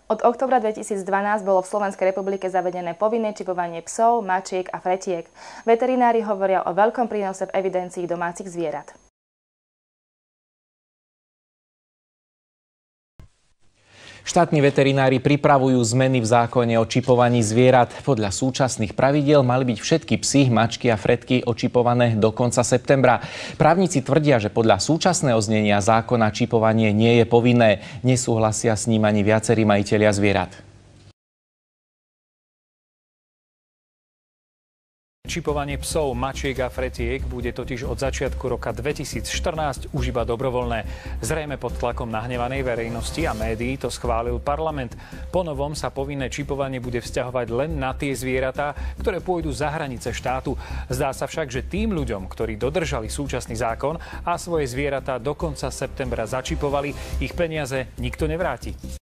Od októbra 2012 bolo v Slovenskej republike zavedené povinné čipovanie psov, mačiek a fretiek. Veterinári hovoria o veľkom prínose v evidencii domácich zvierat. Štátni veterinári pripravujú zmeny v zákone o čipovaní zvierat. Podľa súčasných pravidiel mali byť všetky psy, mačky a fretky očipované do konca septembra. Právnici tvrdia, že podľa súčasného znenia zákona čipovanie nie je povinné. Nesúhlasia s ním ani viacerí majitelia zvierat. Čipovanie psov, mačiek a fretiek bude totiž od začiatku roka 2014 už iba dobrovoľné. Zrejme pod tlakom nahnevanej verejnosti a médií to schválil parlament. Po novom sa povinné čipovanie bude vzťahovať len na tie zvieratá, ktoré pôjdu za hranice štátu. Zdá sa však, že tým ľuďom, ktorí dodržali súčasný zákon a svoje zvieratá do konca septembra začipovali, ich peniaze nikto nevráti.